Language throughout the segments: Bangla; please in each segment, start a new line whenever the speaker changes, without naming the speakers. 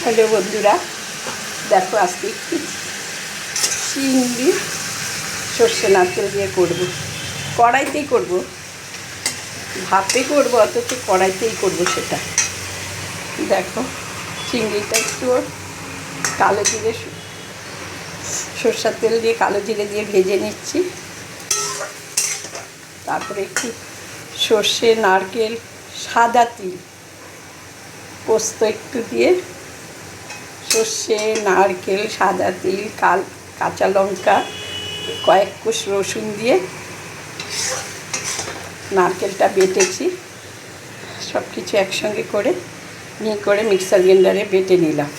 হ্যালো বন্ধুরা, দেখো আজকে একটু চিংড়ি সর্ষে নারকেল দিয়ে করব। কড়াইতেই করব, ভাপে করব অথচ কড়াইতেই করব। সেটা দেখো, চিংড়িটা একটু কালো জিরে সর্ষের তেল দিয়ে কালো জিরে দিয়ে ভেজে নিচ্ছি। তারপরে একটু সর্ষে, নারকেল, সাদা তিল, পোস্ত একটু দিয়ে, সর্ষে, নারকেল, সাদা তিল, কাঁচা লঙ্কা, কয়েক কোষ রসুন দিয়ে নারকেলটা বেটেছি। সব কিছু একসঙ্গে করে মিক্সার গ্রাইন্ডারে বেটে নিলাম।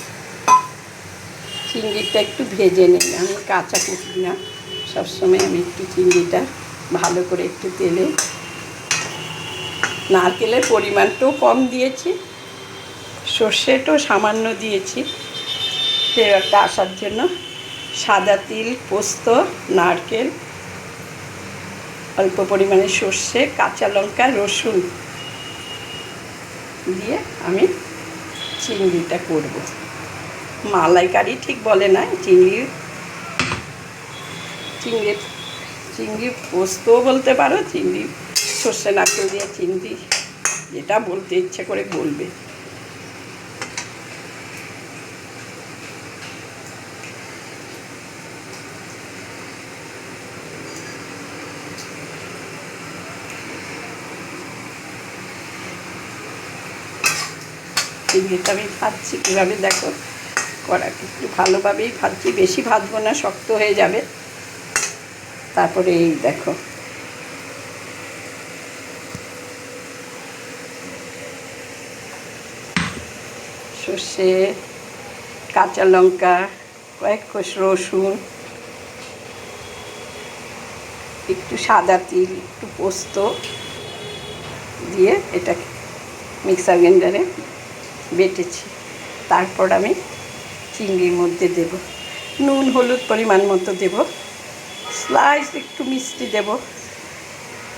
চিংড়িটা একটু ভেজে নিই, আমি কাঁচা কুটি না, সবসময় আমি একটু চিংড়িটা ভালো করে একটু তেলে, নারকেলের পরিমাণটাও কম দিয়েছি, সর্ষেটাও সামান্য দিয়েছি ফ্লেভারটা আসার জন্য। সাদা তিল, পোস্ত, নারকেল, অল্প পরিমাণে সর্ষে, কাঁচা লঙ্কা, রসুন দিয়ে আমি চিংড়িটা করব। মালাইকারি ঠিক বলে না, চিংড়ি পোস্তও বলতে পারো, চিংড়ি সর্ষে নারকেল দিয়ে চিংড়ি, যেটা বলতে ইচ্ছে করে বলবে। চিংড়িটা আমি ভাজছি কীভাবে দেখো, কড়াকে একটু ভালোভাবেই ভাজছি, বেশি ভাজবো না, শক্ত হয়ে যাবে। তারপরে এই দেখো, সর্ষে, কাঁচা লঙ্কা, কয়েক কোষ রসুন, একটু সাদা তিল, একটু পোস্ত দিয়ে এটাকে মিক্সার গ্রাইন্ডারে বেটেছি। তারপর আমি চিংড়ির মধ্যে দেব, নুন হলুদ পরিমাণ মতো দেব, স্লাইস একটু মিষ্টি দেব,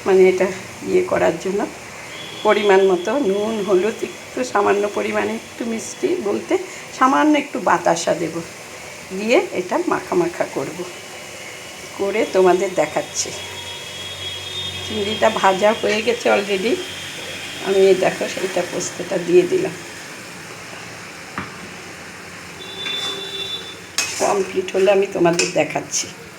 মানে এটা করার জন্য পরিমাণ মতো নুন হলুদ, একটু সামান্য পরিমাণে একটু মিষ্টি বলতে সামান্য একটু বাতাসা দেব, দিয়ে এটা মাখা মাখা করব, করে তোমাদের দেখাচ্ছি। চিংড়িটা ভাজা হয়ে গেছে অলরেডি, আমি দেখো সেইটা পোস্তটা দিয়ে দিলাম। কমপ্লিট হলে আমি তোমাদের দেখাচ্ছি।